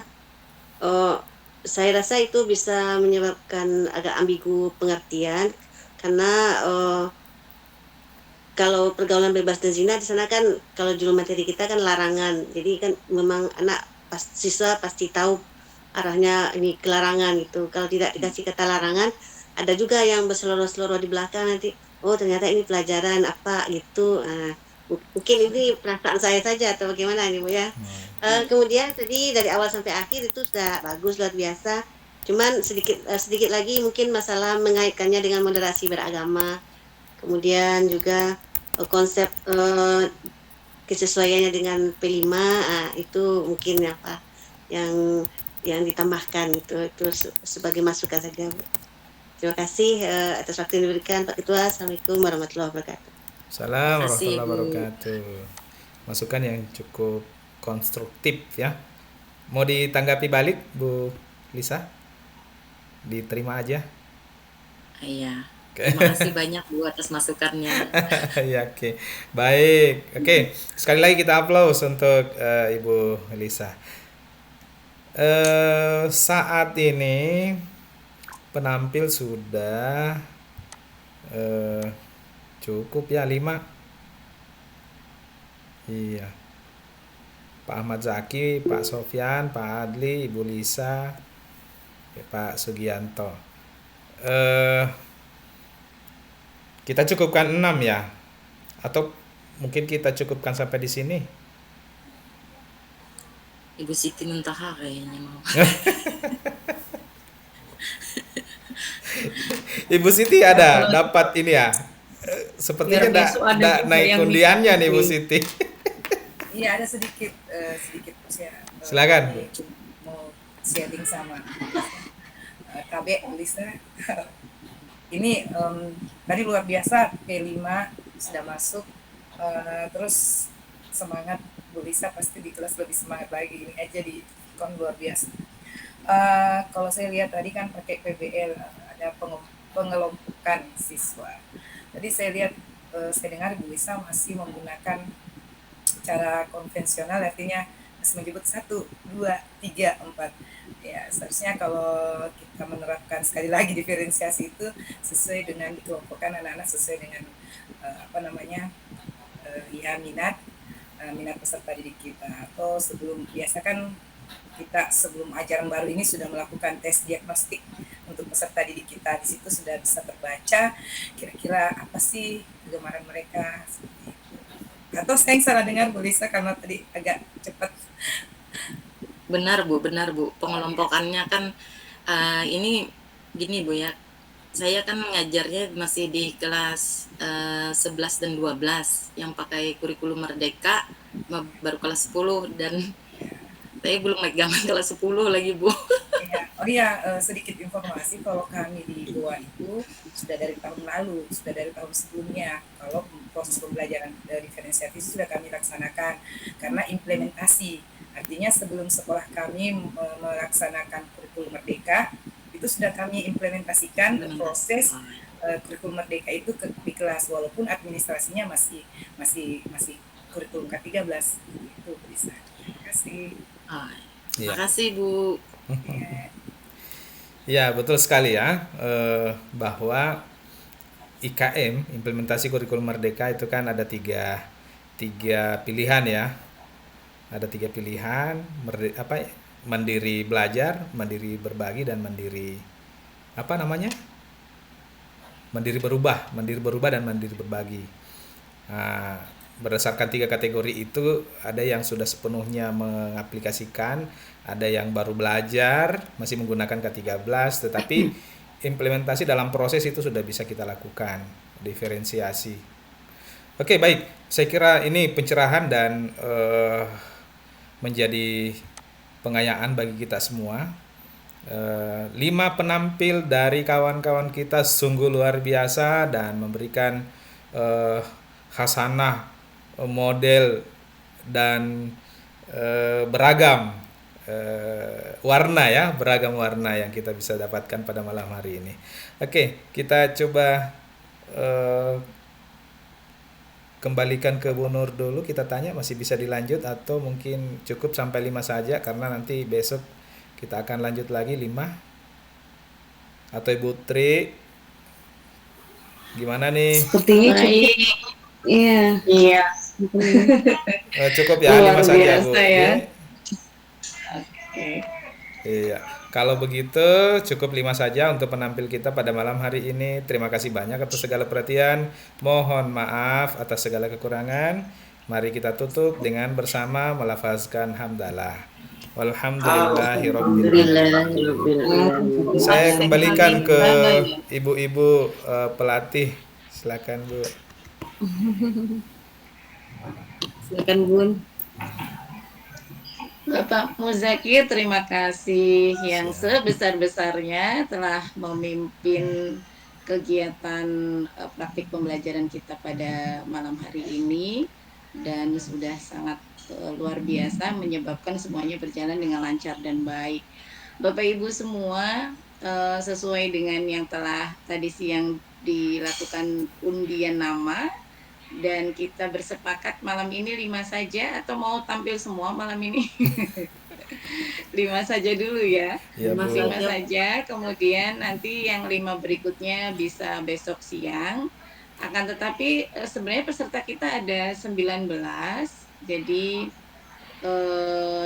Speaker 3: Saya rasa itu bisa menyebabkan agak ambigu pengertian karena kalau pergaulan bebas dan zina di sana kan kalau judul materi kita kan larangan, jadi kan memang siswa pasti tahu arahnya ini ke larangan gitu. Kalau tidak dikasih kata larangan, ada juga yang berseloroh-seloroh di belakang nanti, oh ternyata ini pelajaran apa gitu. Mungkin ini perasaan saya saja atau bagaimana nih Bu ya. Kemudian tadi dari awal sampai akhir itu sudah bagus, luar biasa. Cuman sedikit lagi mungkin masalah mengaitkannya dengan moderasi beragama, kemudian juga konsep kesesuaiannya dengan P5, itu mungkin apa yang ditambahkan, itu sebagai masukan saja, Bu. Terima kasih atas waktu yang diberikan Pak Ketua. Assalamualaikum warahmatullahi wabarakatuh.
Speaker 2: Salam
Speaker 5: Terima kasih,
Speaker 2: warahmatullahi
Speaker 5: Bu.
Speaker 2: wabarakatuh. Masukan yang cukup konstruktif ya. Mau ditanggapi balik, Bu Lisa? Diterima aja.
Speaker 5: Iya. Terima kasih banyak Bu atas masukannya.
Speaker 2: Ya, oke. Baik. Oke, sekali lagi kita aplaus untuk Ibu Lisa. Saat ini penampil sudah cukup ya 5. Iya. Pak Ahmad Zaki, Pak Sofyan, Pak Adli, Ibu Lisa, Pak Sugianto. Kita cukupkan 6 ya. Atau mungkin kita cukupkan sampai di sini.
Speaker 5: Ibu Siti Muntaha kayaknya mau.
Speaker 2: Ibu Siti ada dapat ini ya. Sepertinya
Speaker 6: Biar besok ada
Speaker 2: ada
Speaker 6: juga
Speaker 2: naik
Speaker 6: yang
Speaker 2: undiannya nih Bu
Speaker 6: diikuti.
Speaker 2: Siti.
Speaker 6: Iya, ada sedikit saya
Speaker 2: Silakan, Bu.
Speaker 6: mau sharing sama KB Lisa. Ini tadi luar biasa, P5 sudah masuk, terus semangat Bu Lisa pasti di kelas lebih semangat lagi. Ini aja di kon luar biasa. Kalau saya lihat tadi kan pakai PBL, ada pengelompokan siswa. Tadi saya lihat, saya dengar Bu Lisa masih menggunakan cara konvensional, artinya masih menyebut 1, 2, 3, 4. Ya, seharusnya kalau kita menerapkan sekali lagi diferensiasi itu sesuai dengan dikelompokkan anak-anak sesuai dengan minat peserta didik kita. Atau biasa kan kita sebelum ajaran baru ini sudah melakukan tes diagnostik untuk peserta didik kita. Di situ sudah bisa terbaca kira-kira apa sih kegemaran mereka. Atau saya yang salah dengar Bu Lisa karena tadi agak cepat.
Speaker 5: Benar Bu. Pengelompokannya kan ini gini Bu ya. Saya kan mengajarnya masih di kelas 11 dan 12 yang pakai kurikulum Merdeka, baru kelas 10 dan saya belum megang kelas 10 lagi Bu.
Speaker 6: Sedikit informasi, kalau kami di Goa itu sudah dari tahun lalu, sudah dari tahun sebelumnya. Kalau proses pembelajaran diferensiasi sudah kami laksanakan karena implementasi. Artinya sebelum sekolah kami melaksanakan kurikulum Merdeka, itu sudah kami implementasikan proses kurikulum Merdeka itu di kelas, walaupun administrasinya masih kurikulum K13 itu bisa. Terima kasih.
Speaker 5: Terima kasih Bu.
Speaker 2: Ya, betul sekali ya, bahwa IKM, implementasi kurikulum Merdeka itu kan ada tiga pilihan ya. Ada 3 pilihan, mandiri belajar, mandiri berbagi, dan mandiri mandiri berubah dan mandiri berbagi. Nah, berdasarkan 3 kategori itu ada yang sudah sepenuhnya mengaplikasikan, ada yang baru belajar masih menggunakan K13, tetapi implementasi dalam proses itu sudah bisa kita lakukan diferensiasi. Oke, baik, saya kira ini pencerahan dan menjadi pengayaan bagi kita semua. 5 penampil dari kawan-kawan kita sungguh luar biasa dan memberikan khasanah model dan beragam warna yang kita bisa dapatkan pada malam hari ini. Oke, kita coba kembalikan ke Bu Nur dulu, kita tanya masih bisa dilanjut atau mungkin cukup sampai 5 saja karena nanti besok kita akan lanjut lagi 5. Atau Ibu Tri gimana nih?
Speaker 9: Sepertinya cukup. Iya.
Speaker 2: Cukup ya 5 saja Bu.
Speaker 9: Ya.
Speaker 2: Oke. Iya. Kalau begitu cukup 5 saja untuk penampil kita pada malam hari ini. Terima kasih banyak atas segala perhatian. Mohon maaf atas segala kekurangan. Mari kita tutup dengan bersama melafazkan hamdalah. Walhamdulillahirabbil
Speaker 9: Alhamdulillahirabbil
Speaker 2: Saya
Speaker 9: alamin.
Speaker 2: kembalikan ke
Speaker 9: Bangga ya.
Speaker 2: ibu-ibu pelatih. Silakan, Bu.
Speaker 9: Silakan Bun.
Speaker 5: Bapak Muzakir, terima kasih yang sebesar-besarnya telah memimpin kegiatan praktik pembelajaran kita pada malam hari ini dan sudah sangat luar biasa menyebabkan semuanya berjalan dengan lancar dan baik. Bapak Ibu semua, sesuai dengan yang telah tadi siang dilakukan undian nama dan kita bersepakat malam ini 5 saja atau mau tampil semua malam ini? 5 saja dulu ya.
Speaker 2: Ya, Bu.
Speaker 5: 5 saja, kemudian nanti yang 5 berikutnya bisa besok siang. Akan tetapi sebenarnya peserta kita ada 19, jadi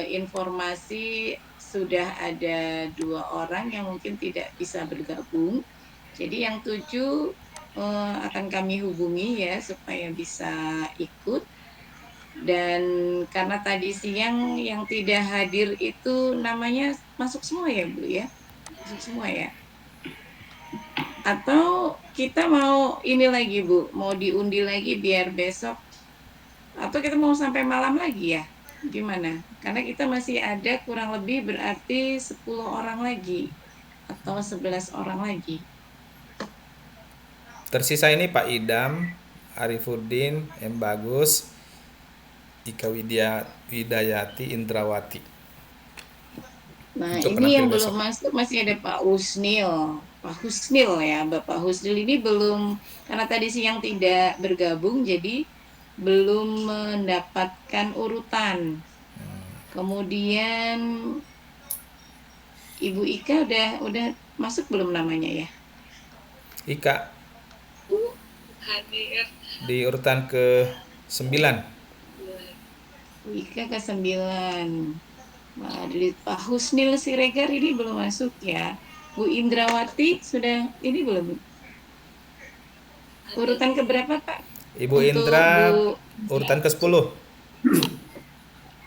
Speaker 5: informasi sudah ada 2 orang yang mungkin tidak bisa bergabung. Jadi yang 7 akan kami hubungi ya supaya bisa ikut. Dan karena tadi siang yang tidak hadir itu namanya masuk semua ya Bu ya? Masuk semua ya? Atau kita mau ini lagi Bu, mau diundi lagi biar besok, atau kita mau sampai malam lagi ya? Gimana? Karena kita masih ada kurang lebih berarti 10 orang lagi atau 11 orang lagi.
Speaker 2: Tersisa ini Pak Idam, Arifuddin, M. Bagus, Ika Widayati, Indrawati.
Speaker 5: Nah,
Speaker 2: Untuk
Speaker 5: ini yang
Speaker 2: penampil
Speaker 5: belum masuk masih ada Pak Husnil. Pak Husnil ya, Bapak Husnil ini belum, karena tadi siang tidak bergabung, jadi belum mendapatkan urutan. Kemudian Ibu Ika udah masuk belum namanya ya?
Speaker 2: Ika di urutan ke-9.
Speaker 5: Ika ke-9. Nah, dari Pak Husnil Siregar ini belum masuk ya. Bu Indrawati sudah ini belum? Urutan keberapa Pak?
Speaker 2: Ibu
Speaker 5: Untuk
Speaker 2: Indra
Speaker 5: Bu-
Speaker 2: urutan ke-10.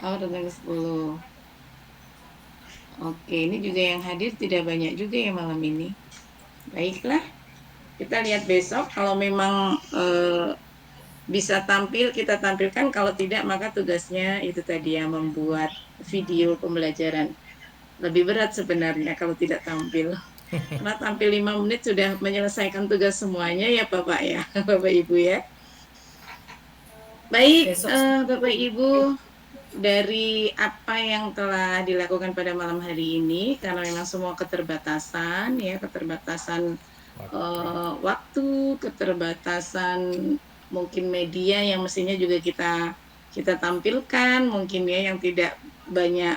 Speaker 5: Oh, urutan ke-10. Oke, ini juga yang hadir tidak banyak juga ya malam ini. Baiklah, kita lihat besok. Kalau memang bisa tampil, kita tampilkan. Kalau tidak, maka tugasnya itu tadi ya, membuat video pembelajaran. Lebih berat sebenarnya kalau tidak tampil. Karena tampil 5 menit sudah menyelesaikan tugas semuanya ya Bapak ya, Bapak Ibu ya. Baik, Bapak Ibu, dari apa yang telah dilakukan pada malam hari ini, karena memang semua keterbatasan ya, keterbatasan waktu, keterbatasan mungkin media yang mestinya juga kita tampilkan, mungkin ya yang tidak banyak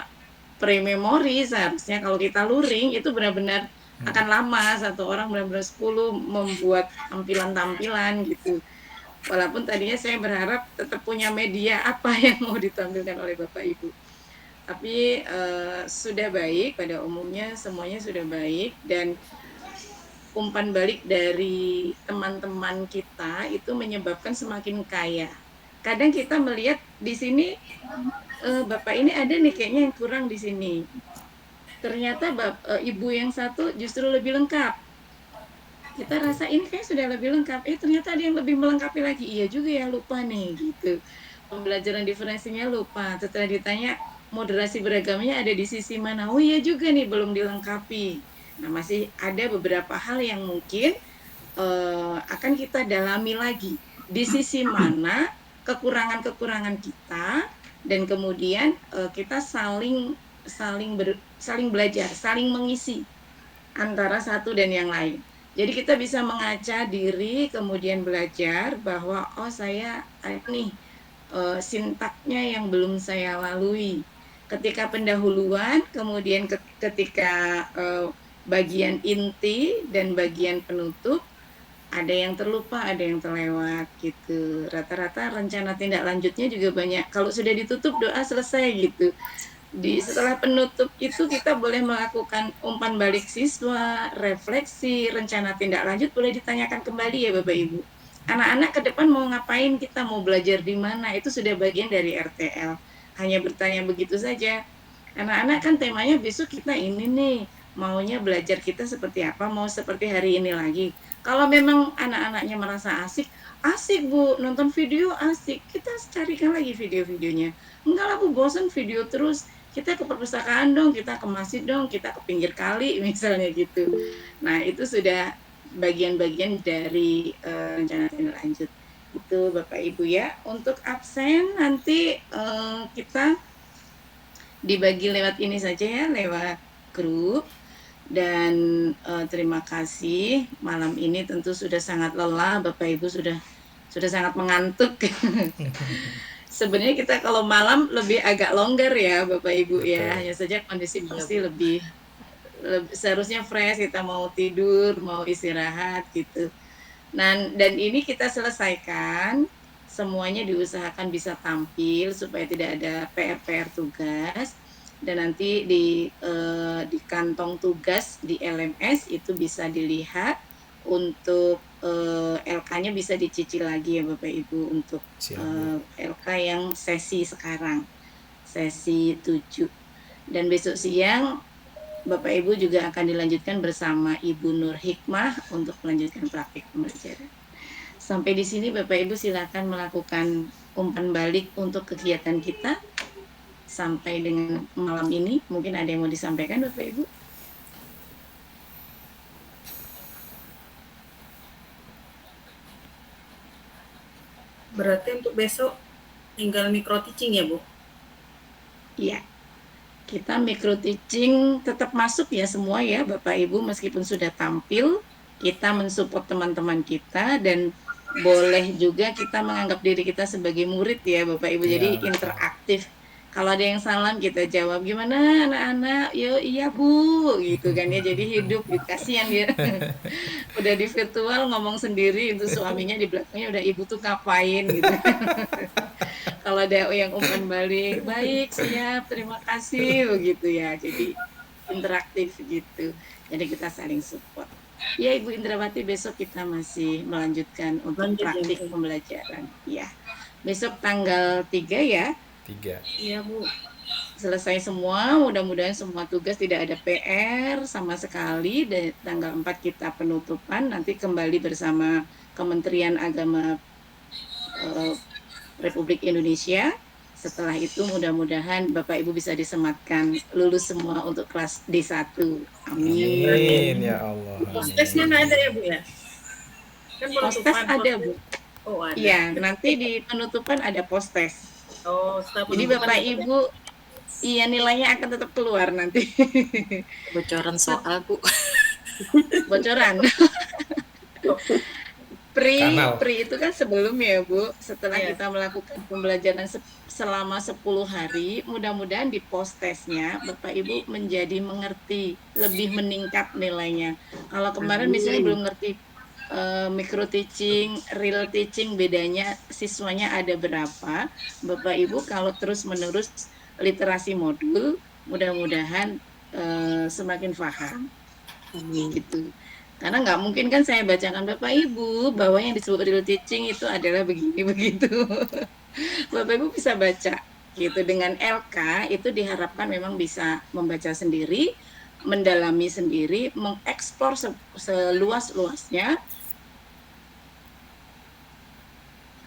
Speaker 5: pre-memori. Seharusnya kalau kita luring itu benar-benar akan lama, satu orang benar-benar 10 membuat tampilan-tampilan gitu. Walaupun tadinya saya berharap tetap punya media apa yang mau ditampilkan oleh Bapak Ibu. Tapi sudah baik, pada umumnya semuanya sudah baik, dan umpan balik dari teman-teman kita itu menyebabkan semakin kaya. Kadang kita melihat di sini Bapak ini ada nih kayaknya yang kurang di sini. Ternyata Ibu yang satu justru lebih lengkap. Kita rasa ini kayak sudah lebih lengkap. Ternyata ada yang lebih melengkapi lagi. Iya juga ya, lupa nih gitu. Pembelajaran diferensinya lupa. Setelah ditanya moderasi beragamnya ada di sisi mana? Oh iya juga nih, belum dilengkapi. Nah, masih ada beberapa hal yang mungkin akan kita dalami lagi. Di sisi mana kekurangan-kekurangan kita, dan kemudian kita saling belajar, saling mengisi antara satu dan yang lain. Jadi kita bisa mengaca diri, kemudian belajar bahwa oh saya nih sintaknya yang belum saya lalui. Ketika pendahuluan, kemudian ketika bagian inti dan bagian penutup, ada yang terlupa, ada yang terlewat gitu. Rata-rata rencana tindak lanjutnya juga banyak. Kalau sudah ditutup, doa selesai gitu. Setelah penutup itu kita boleh melakukan umpan balik siswa, refleksi, rencana tindak lanjut boleh ditanyakan kembali ya Bapak Ibu. Anak-anak ke depan mau ngapain, kita mau belajar di mana, itu sudah bagian dari RTL. Hanya bertanya begitu saja.
Speaker 10: Anak-anak kan temanya besok kita ini nih, maunya belajar kita seperti apa, mau seperti hari ini lagi. Kalau memang anak-anaknya merasa asik, asik Bu, nonton video asik, kita carikan lagi video-videonya. Enggak lah Bu, bosan video terus, kita ke perpustakaan dong, kita ke masjid dong, kita ke pinggir kali misalnya gitu. Nah itu sudah bagian-bagian dari rencana tindak lanjut. Itu Bapak Ibu ya. Untuk absen nanti kita dibagi lewat ini saja ya, lewat grup. Dan terima kasih, malam ini tentu sudah sangat lelah, Bapak Ibu sudah sangat mengantuk. Sebenarnya kita kalau malam lebih agak longgar ya Bapak Ibu ya, hanya saja kondisi pasti lebih seharusnya fresh, kita mau tidur, mau istirahat gitu. Nah, dan ini kita selesaikan, semuanya diusahakan bisa tampil supaya tidak ada PR-PR tugas. Dan nanti di kantong tugas di LMS itu bisa dilihat, untuk LK-nya bisa dicicil lagi ya Bapak Ibu untuk LK yang sesi sekarang, sesi 7. Dan besok siang Bapak Ibu juga akan dilanjutkan bersama Ibu Nur Hikmah untuk melanjutkan praktik pembelajaran. Sampai di sini Bapak Ibu silakan melakukan umpan balik untuk kegiatan kita sampai dengan malam ini. Mungkin ada yang mau disampaikan Bapak Ibu?
Speaker 9: Berarti untuk besok tinggal micro teaching ya Bu?
Speaker 10: Iya. Kita micro teaching tetap masuk ya semua ya Bapak Ibu, meskipun sudah tampil, kita mensupport teman-teman kita dan boleh juga kita menganggap diri kita sebagai murid ya Bapak Ibu. Jadi interaktif. Kalau ada yang salam kita jawab, gimana anak-anak? Yo iya Bu, gitu kan ya. Jadi hidup, kasihan dia. Udah di virtual ngomong sendiri, itu suaminya di belakangnya udah ibu tuh ngapain gitu. Kalau ada yang umpan balik, baik, siap, terima kasih, begitu ya. Jadi interaktif gitu. Jadi kita saling support. Ya Ibu Indrawati, besok kita masih melanjutkan untuk praktik pembelajaran. Ya, besok tanggal 3 ya.
Speaker 2: 3.
Speaker 10: Iya Bu. Selesai semua, mudah-mudahan semua tugas, tidak ada PR sama sekali. Dan tanggal 4 kita penutupan, nanti kembali bersama Kementerian Agama Republik Indonesia. Setelah itu mudah-mudahan Bapak Ibu bisa disematkan lulus semua untuk kelas D1. Amin.
Speaker 2: Amin ya Allah.
Speaker 9: Postesnya nggak ada ya Bu ya? Kan
Speaker 10: Postes ada Bu.
Speaker 9: Oh ada.
Speaker 10: Iya, nanti di penutupan ada postes.
Speaker 9: Oh, setelah
Speaker 10: jadi Bapak Ibu, iya nilainya akan tetap keluar nanti.
Speaker 5: Bocoran soal Bu.
Speaker 10: Bocoran. Pri itu kan sebelum ya Bu, setelah kita melakukan pembelajaran selama 10 hari, mudah-mudahan di postesnya Bapak Ibu menjadi mengerti, lebih meningkat nilainya. Kalau kemarin misalnya belum ngerti micro teaching, real teaching, bedanya siswanya ada berapa, Bapak Ibu kalau terus-menerus literasi modul, mudah-mudahan semakin paham. Gitu. Karena nggak mungkin kan saya bacakan Bapak Ibu bahwa yang disebut real teaching itu adalah begini begitu. Bapak Ibu bisa baca gitu. Dengan LK itu diharapkan memang bisa membaca sendiri, mendalami sendiri, mengeksplor seluas-luasnya.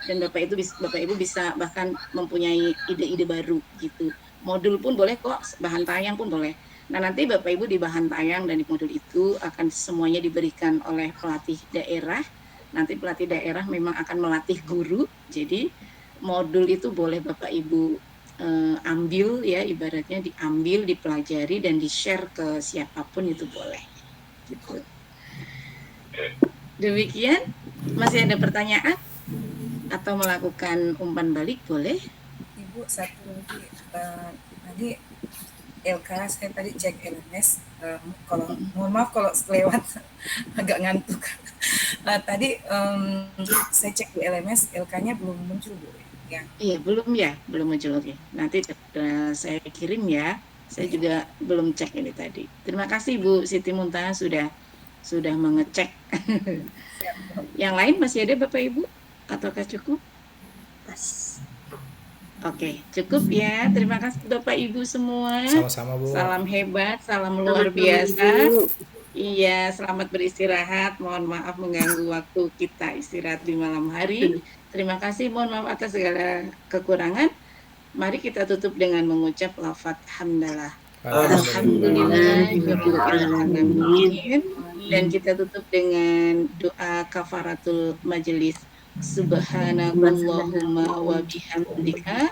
Speaker 10: Dan Bapak Ibu bisa bahkan mempunyai ide-ide baru gitu. Modul pun boleh kok, bahan tayang pun boleh. Nah nanti Bapak Ibu di bahan tayang dan di modul itu akan semuanya diberikan oleh pelatih daerah. Nanti pelatih daerah memang akan melatih guru. Jadi modul itu boleh Bapak Ibu ambil ya, ibaratnya diambil, dipelajari dan di-share ke siapapun itu boleh. Gitu. Demikian, masih ada pertanyaan atau melakukan umpan balik boleh?
Speaker 6: Ibu satu lagi, tadi LK saya tadi cek LMS, kalau mohon maaf kalau lewat agak ngantuk. Tadi saya cek di LMS, LK-nya belum muncul Bu. Ya.
Speaker 10: Iya belum muncul. Oke. Nanti saya kirim ya. Saya juga belum cek ini tadi. Terima kasih Bu Siti Muntaha sudah mengecek. Yang lain masih ada Bapak Ibu? Ataukah cukup? Oke, cukup ya. Terima kasih Bapak Ibu semua.
Speaker 2: Sama-sama, Bu.
Speaker 10: Salam hebat, salam luar
Speaker 3: Sama-sama,
Speaker 10: biasa.
Speaker 3: Ibu.
Speaker 10: Iya, selamat beristirahat. Mohon maaf mengganggu waktu kita istirahat di malam hari. Terima kasih, mohon maaf atas segala kekurangan. Mari kita tutup dengan mengucap lafaz hamdalah. Alhamdulillahirrahmanirrahim. Dan kita tutup dengan doa kafaratul majelis. Subhanakallahumma wa bihamdika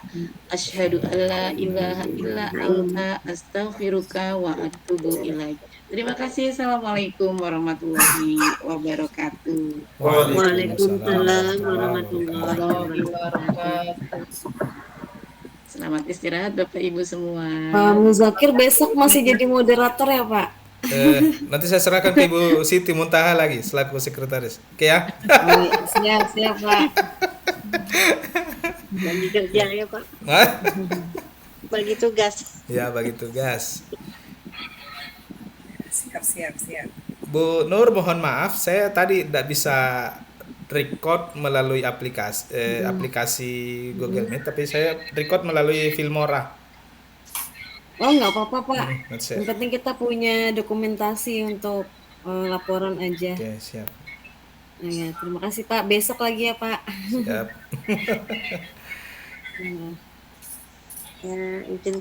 Speaker 10: asyhadu alla ilaha illa anta astaghfiruka wa atubu ilaik. Terima kasih. Assalamualaikum warahmatullahi wabarakatuh.
Speaker 3: Waalaikumsalam warahmatullahi wabarakatuh.
Speaker 10: Selamat istirahat Bapak Ibu semua.
Speaker 11: Pak Muzakir besok masih jadi moderator ya Pak?
Speaker 2: Nanti saya serahkan ke Ibu Siti Muntaha lagi selaku sekretaris. Oke ya?
Speaker 11: Oh, siap Pak.
Speaker 3: Bagi kerja ya Pak. Bagi tugas.
Speaker 2: Ya, bagi tugas.
Speaker 6: Siap.
Speaker 2: Bu Nur, mohon maaf, saya tadi tidak bisa record melalui aplikasi Google Meet, tapi saya record melalui Filmora.
Speaker 11: Oh nggak apa-apa Pak.
Speaker 2: That's it.
Speaker 11: Yang penting kita punya dokumentasi untuk laporan aja.
Speaker 2: Oke, siap.
Speaker 11: Nah, ya, terima kasih Pak. Besok lagi ya Pak.
Speaker 2: Siap.
Speaker 3: Ya, izin